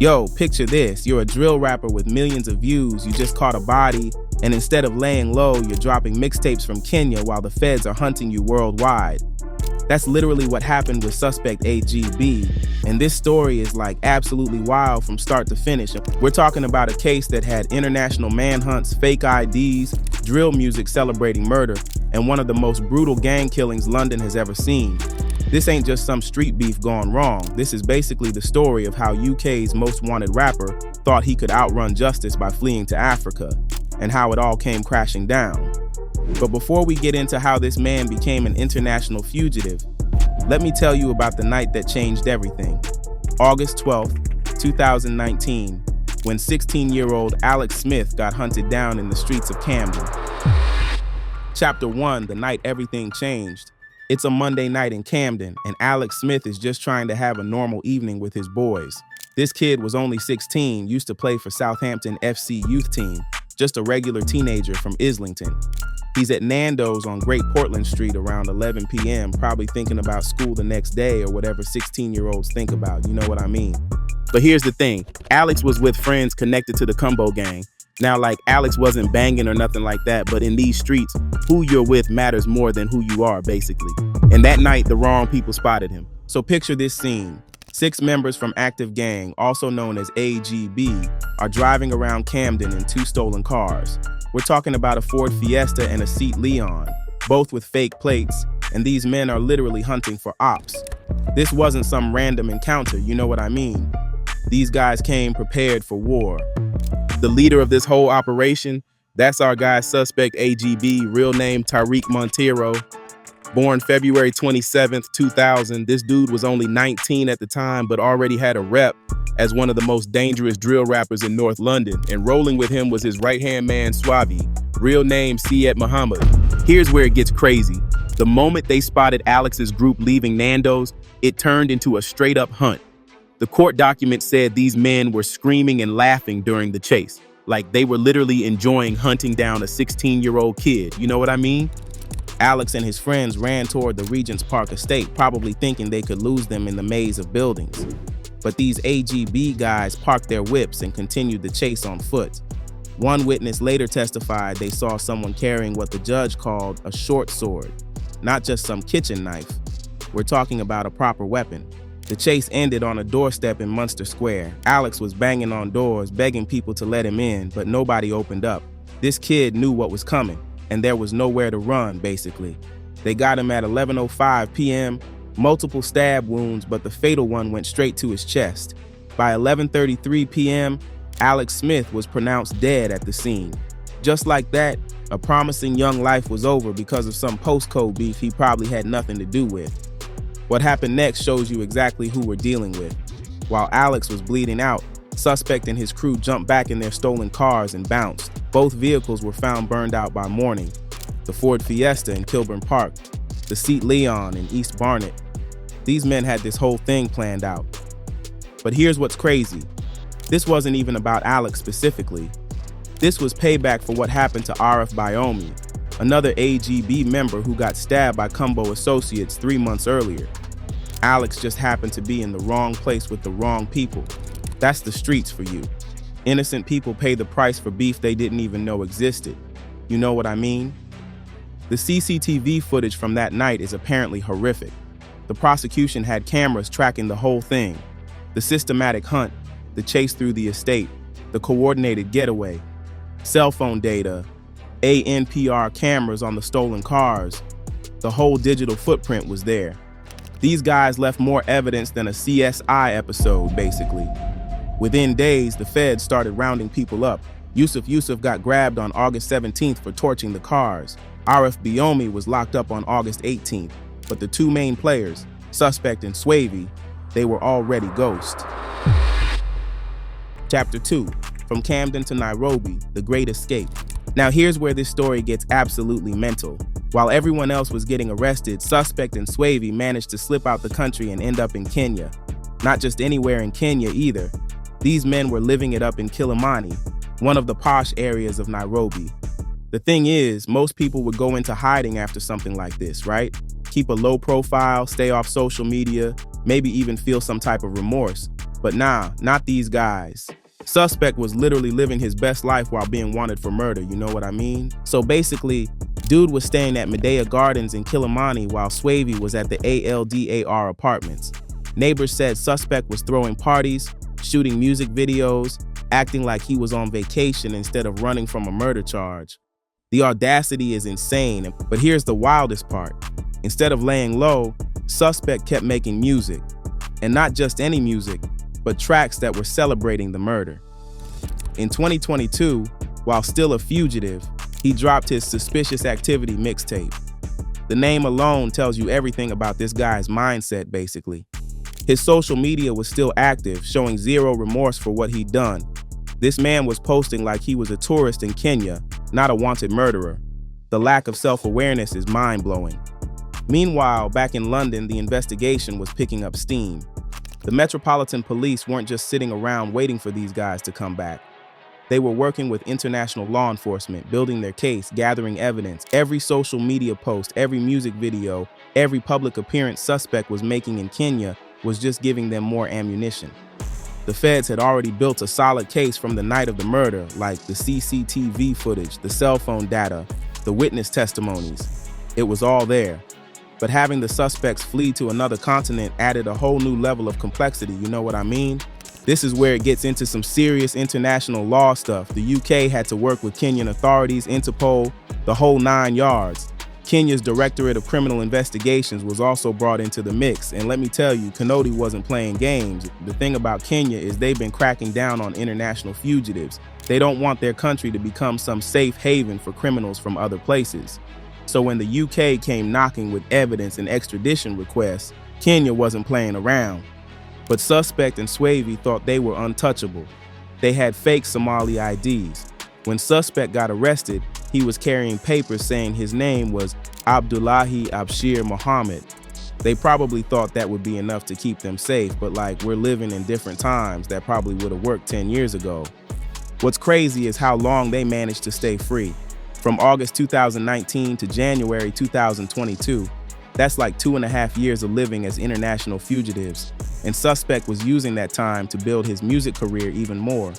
Yo, picture this. You're a drill rapper with millions of views, you just caught a body, and instead of laying low, you're dropping mixtapes from Kenya while the feds are hunting you worldwide. That's literally what happened with suspect AGB, and this story is like absolutely wild from start to finish. We're talking about a case that had international manhunts, fake IDs, drill music celebrating murder, and one of the most brutal gang killings London has ever seen. This ain't just some street beef gone wrong. This is basically the story of how UK's most wanted rapper thought he could outrun justice by fleeing to Africa, and how it all came crashing down. But before we get into how this man became an international fugitive, let me tell you about the night that changed everything. August 12th, 2019, when 16-year-old Alex Smith got hunted down in the streets of Camden. Chapter 1, the night everything changed. It's a Monday night in Camden, and Alex Smith is just trying to have a normal evening with his boys. This kid was only 16, used to play for Southampton FC youth team, just a regular teenager from Islington. He's at Nando's on Great Portland Street around 11 p.m., probably thinking about school the next day or whatever 16-year-olds think about, you know what I mean? But here's the thing, Alex was with friends connected to the Combo Gang. Now, Alex wasn't banging or nothing like that, but in these streets, who you're with matters more than who you are, basically. And that night, the wrong people spotted him. So picture this scene. 6 members from Active Gang, also known as AGB, are driving around Camden in 2 stolen cars. We're talking about a Ford Fiesta and a Seat Leon, both with fake plates, and these men are literally hunting for ops. This wasn't some random encounter, you know what I mean? These guys came prepared for war. The leader of this whole operation, that's our guy suspect AGB, real name Tariq Montero. Born February 27th, 2000, this dude was only 19 at the time, but already had a rep as one of the most dangerous drill rappers in North London, and rolling with him was his right-hand man, Swavi, real name Syed Muhammad. Here's where it gets crazy. The moment they spotted Alex's group leaving Nando's, it turned into a straight-up hunt. The court document said these men were screaming and laughing during the chase, like they were literally enjoying hunting down a 16-year-old kid, you know what I mean? Alex and his friends ran toward the Regent's Park estate, probably thinking they could lose them in the maze of buildings. But these AGB guys parked their whips and continued the chase on foot. One witness later testified they saw someone carrying what the judge called a short sword, not just some kitchen knife. We're talking about a proper weapon. The chase ended on a doorstep in Munster Square. Alex was banging on doors, begging people to let him in, but nobody opened up. This kid knew what was coming, and there was nowhere to run, basically. They got him at 11:05 p.m., multiple stab wounds, but the fatal one went straight to his chest. By 11:33 p.m., Alex Smith was pronounced dead at the scene. Just like that, a promising young life was over because of some postcode beef he probably had nothing to do with. What happened next shows you exactly who we're dealing with. While Alex was bleeding out, suspect and his crew jumped back in their stolen cars and bounced. Both vehicles were found burned out by morning. The Ford Fiesta in Kilburn Park, the Seat Leon in East Barnet. These men had this whole thing planned out. But here's what's crazy. This wasn't even about Alex specifically. This was payback for what happened to Arif Bayomi, another AGB member who got stabbed by Combo associates 3 months earlier. Alex just happened to be in the wrong place with the wrong people. That's the streets for you. Innocent people pay the price for beef they didn't even know existed. You know what I mean? The CCTV footage from that night is apparently horrific. The prosecution had cameras tracking the whole thing. The systematic hunt, the chase through the estate, the coordinated getaway, cell phone data, ANPR cameras on the stolen cars. The whole digital footprint was there. These guys left more evidence than a CSI episode, basically. Within days, the feds started rounding people up. Yusuf got grabbed on August 17th for torching the cars. Arif Bayomi was locked up on August 18th. But the 2 main players, Suspect and Swavey, they were already ghost. Chapter 2, From Camden to Nairobi, The Great Escape. Now here's where this story gets absolutely mental. While everyone else was getting arrested, Suspect and Swavey managed to slip out the country and end up in Kenya. Not just anywhere in Kenya either. These men were living it up in Kilimani, one of the posh areas of Nairobi. The thing is, most people would go into hiding after something like this, right? Keep a low profile, stay off social media, maybe even feel some type of remorse. But nah, not these guys. Suspect was literally living his best life while being wanted for murder, you know what I mean? So basically, dude was staying at Medea Gardens in Kilimani while Swavey was at the ALDAR apartments. Neighbors said Suspect was throwing parties, shooting music videos, acting like he was on vacation instead of running from a murder charge. The audacity is insane, but here's the wildest part. Instead of laying low, Suspect kept making music. And not just any music, but tracks that were celebrating the murder. In 2022, while still a fugitive, he dropped his Suspicious Activity mixtape. The name alone tells you everything about this guy's mindset, basically. His social media was still active, showing zero remorse for what he'd done. This man was posting like he was a tourist in Kenya, not a wanted murderer. The lack of self-awareness is mind-blowing. Meanwhile, back in London, the investigation was picking up steam. The Metropolitan Police weren't just sitting around waiting for these guys to come back. They were working with international law enforcement, building their case, gathering evidence. Every social media post, every music video, every public appearance Suspect was making in Kenya was just giving them more ammunition. The feds had already built a solid case from the night of the murder, like the CCTV footage, the cell phone data, the witness testimonies. It was all there. But having the suspects flee to another continent added a whole new level of complexity, you know what I mean? This is where it gets into some serious international law stuff. The UK had to work with Kenyan authorities, Interpol, the whole 9 yards. Kenya's Directorate of Criminal Investigations was also brought into the mix, and let me tell you, Kinoti wasn't playing games. The thing about Kenya is they've been cracking down on international fugitives. They don't want their country to become some safe haven for criminals from other places. So when the UK came knocking with evidence and extradition requests, Kenya wasn't playing around. But Suspect and Swavey thought they were untouchable. They had fake Somali IDs. When Suspect got arrested, he was carrying papers saying his name was Abdullahi Abshir Mohammed. They probably thought that would be enough to keep them safe, but like, we're living in different times. That probably would have worked 10 years ago. What's crazy is how long they managed to stay free. From August 2019 to January 2022, that's like 2.5 years of living as international fugitives, and Suspect was using that time to build his music career even more.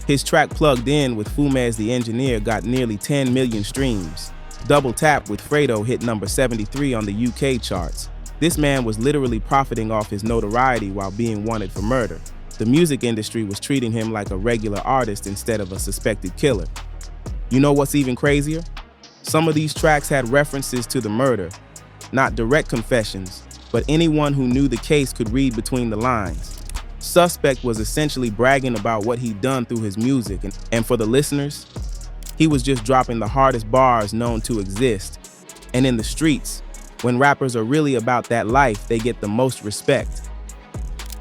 His track Plugged In with Fumez the Engineer got nearly 10 million streams. Double Tap with Fredo hit number 73 on the UK charts. This man was literally profiting off his notoriety while being wanted for murder. The music industry was treating him like a regular artist instead of a suspected killer. You know what's even crazier? Some of these tracks had references to the murder, not direct confessions, but anyone who knew the case could read between the lines. Suspect was essentially bragging about what he'd done through his music, and for the listeners, he was just dropping the hardest bars known to exist. And in the streets, when rappers are really about that life, they get the most respect.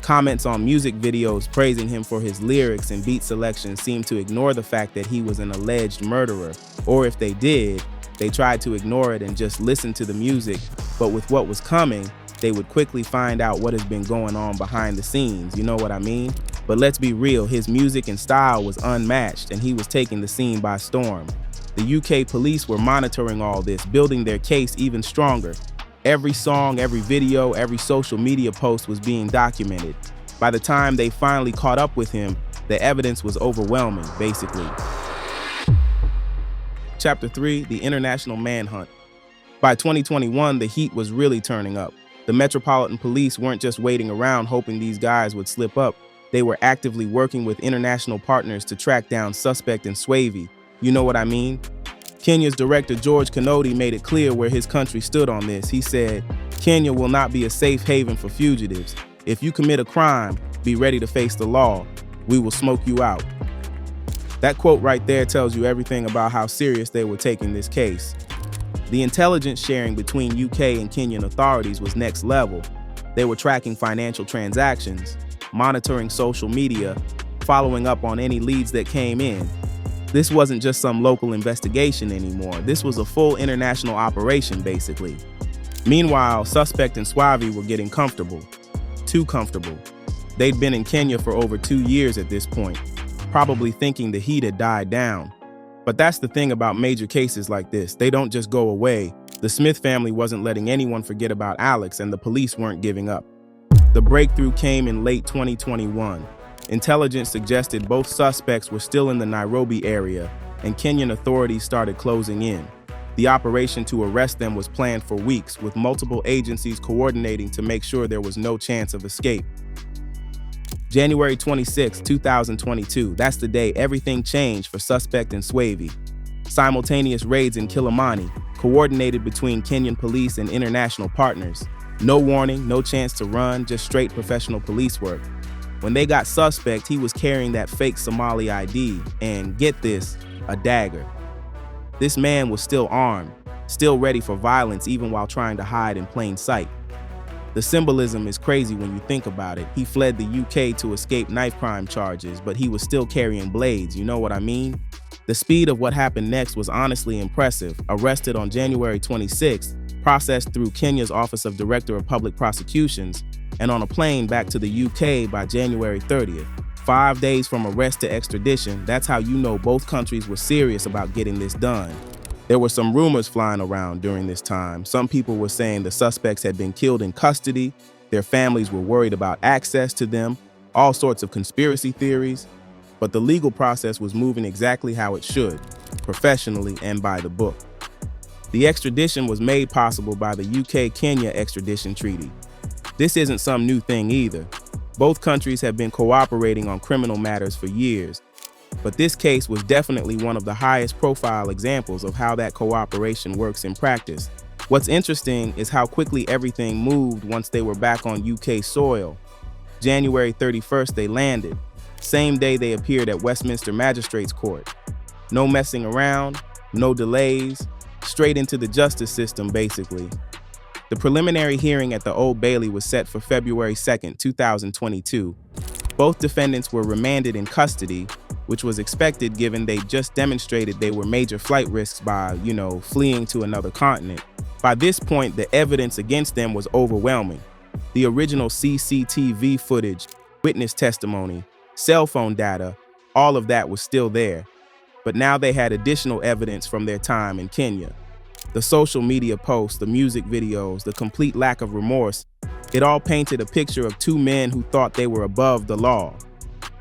Comments on music videos praising him for his lyrics and beat selection seemed to ignore the fact that he was an alleged murderer, or if they did, they tried to ignore it and just listen to the music, but with what was coming, they would quickly find out what has been going on behind the scenes, you know what I mean? But let's be real, his music and style was unmatched and he was taking the scene by storm. The UK police were monitoring all this, building their case even stronger. Every song, every video, every social media post was being documented. By the time they finally caught up with him, the evidence was overwhelming, basically. Chapter 3, The International Manhunt. By 2021, the heat was really turning up. The Metropolitan Police weren't just waiting around hoping these guys would slip up. They were actively working with international partners to track down Suspect and Swavey. You know what I mean? Kenya's director George Kinoti made it clear where his country stood on this. He said, "Kenya will not be a safe haven for fugitives. If you commit a crime, be ready to face the law. We will smoke you out." That quote right there tells you everything about how serious they were taking this case. The intelligence sharing between UK and Kenyan authorities was next level. They were tracking financial transactions, monitoring social media, following up on any leads that came in. This wasn't just some local investigation anymore. This was a full international operation, basically. Meanwhile, Suspect and Swavey were getting comfortable. Too comfortable. They'd been in Kenya for over 2 years at this point, probably thinking the heat had died down. But that's the thing about major cases like this. They don't just go away. The Smith family wasn't letting anyone forget about Alex, and the police weren't giving up. The breakthrough came in late 2021. Intelligence suggested both suspects were still in the Nairobi area, and Kenyan authorities started closing in. The operation to arrest them was planned for weeks, with multiple agencies coordinating to make sure there was no chance of escape. January 26, 2022, that's the day everything changed for suspect Nswavi. Simultaneous raids in Kilimani, coordinated between Kenyan police and international partners. No warning, no chance to run, just straight professional police work. When they got suspect, he was carrying that fake Somali ID and, get this, a dagger. This man was still armed, still ready for violence even while trying to hide in plain sight. The symbolism is crazy when you think about it. He fled the UK to escape knife crime charges, but he was still carrying blades, you know what I mean? The speed of what happened next was honestly impressive. Arrested on January 26th, processed through Kenya's Office of Director of Public Prosecutions, and on a plane back to the UK by January 30th. 5 days from arrest to extradition, that's how you know both countries were serious about getting this done. There were some rumors flying around during this time. Some people were saying the suspects had been killed in custody, their families were worried about access to them, all sorts of conspiracy theories. But the legal process was moving exactly how it should, professionally and by the book. The extradition was made possible by the UK-Kenya extradition treaty. This isn't some new thing either. Both countries have been cooperating on criminal matters for years, but this case was definitely one of the highest profile examples of how that cooperation works in practice. What's interesting is how quickly everything moved once they were back on UK soil. January 31st they landed. Same day they appeared at Westminster Magistrates Court. No messing around, no delays, straight into the justice system basically. The preliminary hearing at the Old Bailey was set for February 2nd, 2022. Both defendants were remanded in custody, which was expected given they just demonstrated they were major flight risks by, fleeing to another continent. By this point, the evidence against them was overwhelming. The original CCTV footage, witness testimony, cell phone data, all of that was still there. But now they had additional evidence from their time in Kenya. The social media posts, the music videos, the complete lack of remorse, it all painted a picture of two men who thought they were above the law.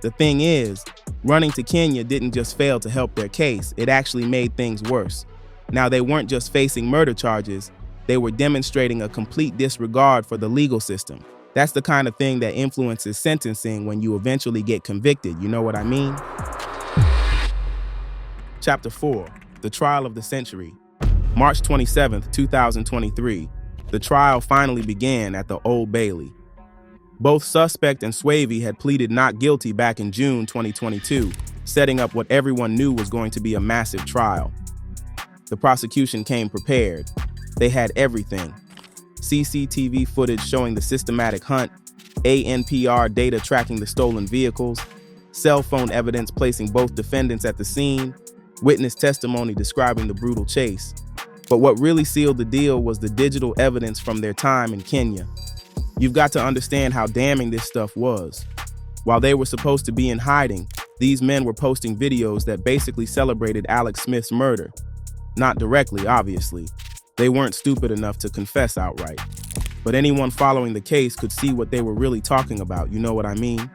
The thing is, running to Kenya didn't just fail to help their case, it actually made things worse. Now they weren't just facing murder charges, they were demonstrating a complete disregard for the legal system. That's the kind of thing that influences sentencing when you eventually get convicted, you know what I mean? Chapter 4, The Trial of the Century. March 27th, 2023, the trial finally began at the Old Bailey. Both suspect and Nswavi had pleaded not guilty back in June 2022, setting up what everyone knew was going to be a massive trial. The prosecution came prepared. They had everything. CCTV footage showing the systematic hunt, ANPR data tracking the stolen vehicles, cell phone evidence placing both defendants at the scene, witness testimony describing the brutal chase. But what really sealed the deal was the digital evidence from their time in Kenya. You've got to understand how damning this stuff was. While they were supposed to be in hiding, these men were posting videos that basically celebrated Alex Smith's murder. Not directly, obviously. They weren't stupid enough to confess outright. But anyone following the case could see what they were really talking about, you know what I mean?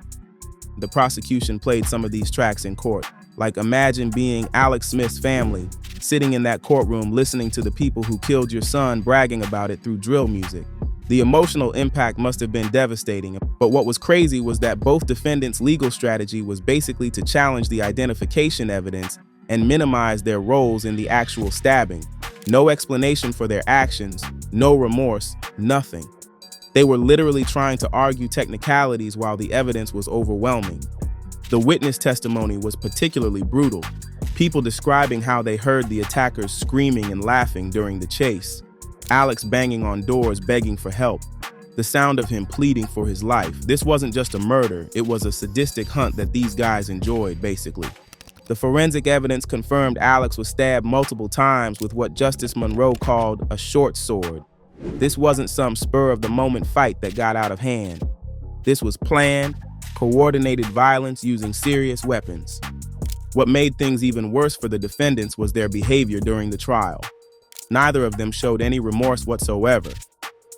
The prosecution played some of these tracks in court. Like, imagine being Alex Smith's family, sitting in that courtroom listening to the people who killed your son bragging about it through drill music. The emotional impact must have been devastating, but what was crazy was that both defendants' legal strategy was basically to challenge the identification evidence and minimize their roles in the actual stabbing. No explanation for their actions, no remorse, nothing. They were literally trying to argue technicalities while the evidence was overwhelming. The witness testimony was particularly brutal. People describing how they heard the attackers screaming and laughing during the chase. Alex banging on doors begging for help. The sound of him pleading for his life. This wasn't just a murder, it was a sadistic hunt that these guys enjoyed, basically. The forensic evidence confirmed Alex was stabbed multiple times with what Justice Monroe called a short sword. This wasn't some spur-of-the-moment fight that got out of hand. This was planned, coordinated violence using serious weapons. What made things even worse for the defendants was their behavior during the trial. Neither of them showed any remorse whatsoever.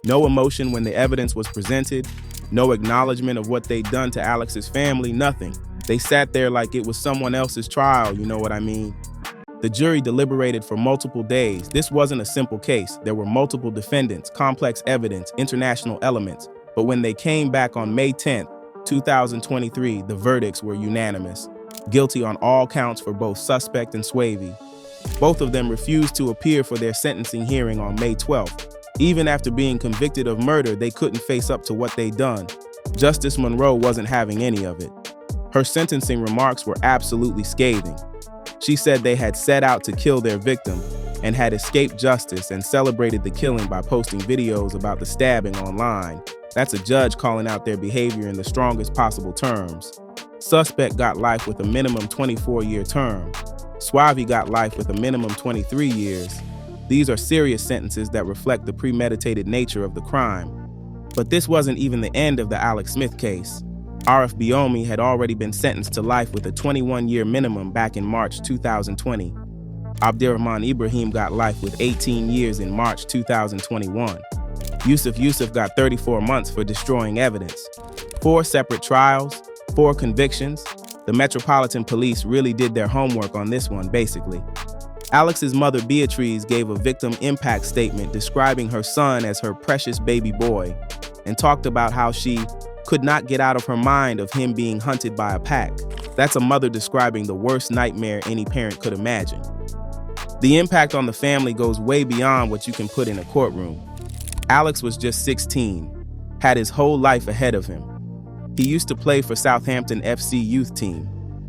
No emotion when the evidence was presented, No acknowledgement of what they'd done to Alex's family, nothing. They sat there like it was someone else's trial, you know what I mean? The jury deliberated for multiple days. This wasn't a simple case. There were multiple defendants, complex evidence, international elements. But when they came back on May 10th, 2023, the verdicts were unanimous. Guilty on all counts for both Suspect and Swavey. Both of them refused to appear for their sentencing hearing on May 12th. Even after being convicted of murder, they couldn't face up to what they'd done. Justice Monroe wasn't having any of it. Her sentencing remarks were absolutely scathing. She said they had set out to kill their victim and had escaped justice and celebrated the killing by posting videos about the stabbing online. That's a judge calling out their behavior in the strongest possible terms. Suspect got life with a minimum 24-year term. Swavey got life with a minimum 23 years. These are serious sentences that reflect the premeditated nature of the crime. But this wasn't even the end of the Alex Smith case. Arif Biomi had already been sentenced to life with a 21-year minimum back in March 2020. Abdirahman Ibrahim got life with 18 years in March 2021. Yusuf got 34 months for destroying evidence. 4 separate trials, 4 convictions. The Metropolitan Police really did their homework on this one, basically. Alex's mother, Beatrice, gave a victim impact statement describing her son as her precious baby boy and talked about how she could not get out of her mind of him being hunted by a pack. That's a mother describing the worst nightmare any parent could imagine. The impact on the family goes way beyond what you can put in a courtroom. Alex was just 16, had his whole life ahead of him. He used to play for Southampton FC youth team.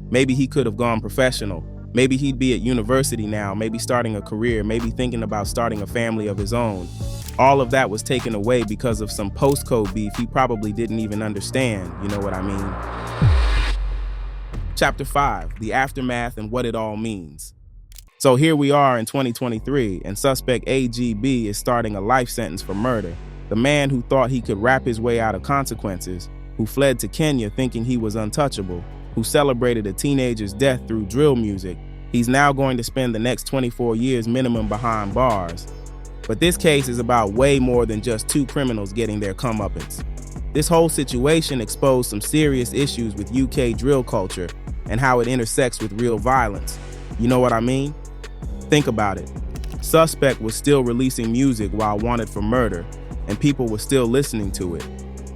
Maybe he could have gone professional. Maybe he'd be at university now, maybe starting a career, maybe thinking about starting a family of his own. All of that was taken away because of some postcode beef he probably didn't even understand, you know what I mean? Chapter 5, the aftermath and what it all means. So here we are in 2023, and suspect AGB is starting a life sentence for murder. The man who thought he could rap his way out of consequences, who fled to Kenya thinking he was untouchable, who celebrated a teenager's death through drill music, he's now going to spend the next 24 years minimum behind bars. But this case is about way more than just 2 criminals getting their comeuppance. This whole situation exposed some serious issues with UK drill culture and how it intersects with real violence. You know what I mean? Think about it. Suspect was still releasing music while wanted for murder, and people were still listening to it.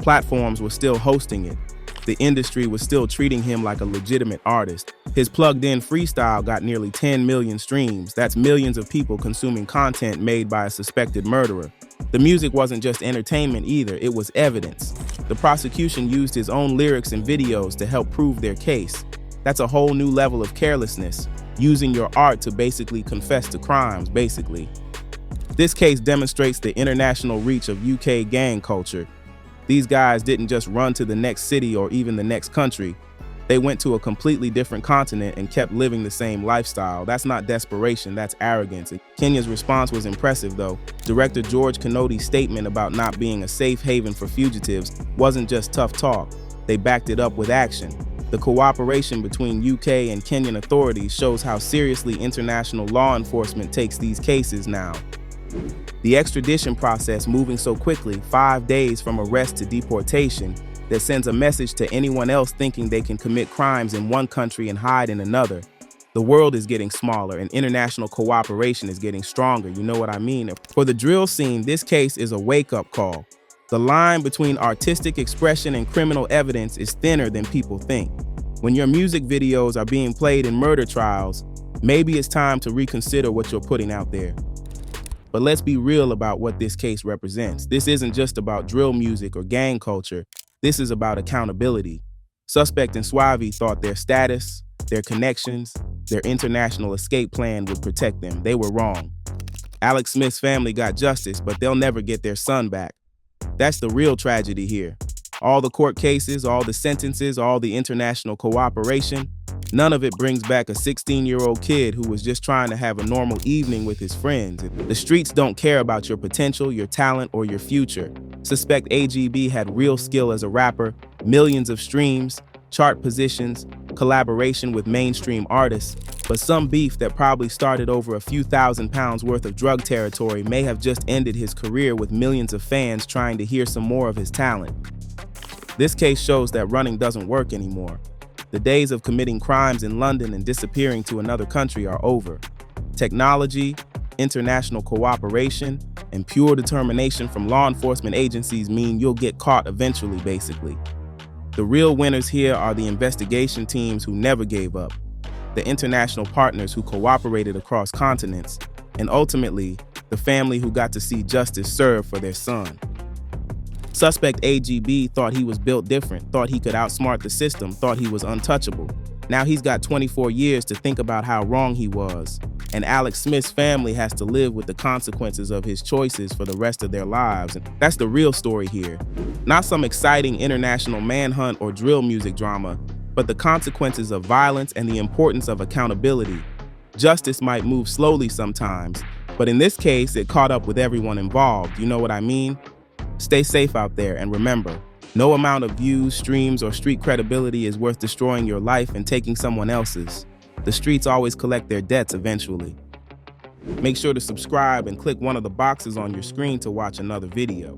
Platforms were still hosting it. The industry was still treating him like a legitimate artist. His plugged-in freestyle got nearly 10 million streams. That's millions of people consuming content made by a suspected murderer. The music wasn't just entertainment either, it was evidence. The prosecution used his own lyrics and videos to help prove their case. That's a whole new level of carelessness, using your art to basically confess to crimes, basically. This case demonstrates the international reach of UK gang culture. These guys didn't just run to the next city or even the next country. They went to a completely different continent and kept living the same lifestyle. That's not desperation, that's arrogance. Kenya's response was impressive though. Director George Kanody's statement about not being a safe haven for fugitives wasn't just tough talk. They backed it up with action. The cooperation between UK and Kenyan authorities shows how seriously international law enforcement takes these cases now. The extradition process moving so quickly, 5 days from arrest to deportation, that sends a message to anyone else thinking they can commit crimes in one country and hide in another. The world is getting smaller and international cooperation is getting stronger, you know what I mean? For the drill scene, this case is a wake-up call. The line between artistic expression and criminal evidence is thinner than people think. When your music videos are being played in murder trials, maybe it's time to reconsider what you're putting out there. But let's be real about what this case represents. This isn't just about drill music or gang culture. This is about accountability. Suspect and Swavey thought their status, their connections, their international escape plan would protect them. They were wrong. Alex Smith's family got justice, but they'll never get their son back. That's the real tragedy here. All the court cases, all the sentences, all the international cooperation, none of it brings back a 16-year-old kid who was just trying to have a normal evening with his friends. The streets don't care about your potential, your talent, or your future. Suspect AGB had real skill as a rapper, millions of streams, chart positions, collaboration with mainstream artists, but some beef that probably started over a few £1,000s worth of drug territory may have just ended his career with millions of fans trying to hear some more of his talent. This case shows that running doesn't work anymore. The days of committing crimes in London and disappearing to another country are over. Technology, international cooperation, and pure determination from law enforcement agencies mean you'll get caught eventually, basically. The real winners here are the investigation teams who never gave up, the international partners who cooperated across continents, and ultimately, the family who got to see justice served for their son. Suspect AGB thought he was built different, thought he could outsmart the system, thought he was untouchable. Now he's got 24 years to think about how wrong he was, and Alex Smith's family has to live with the consequences of his choices for the rest of their lives. And that's the real story here. Not some exciting international manhunt or drill music drama, but the consequences of violence and the importance of accountability. Justice might move slowly sometimes, but in this case, it caught up with everyone involved. You know what I mean? Stay safe out there, and remember, no amount of views, streams, or street credibility is worth destroying your life and taking someone else's. The streets always collect their debts eventually. Make sure to subscribe and click one of the boxes on your screen to watch another video.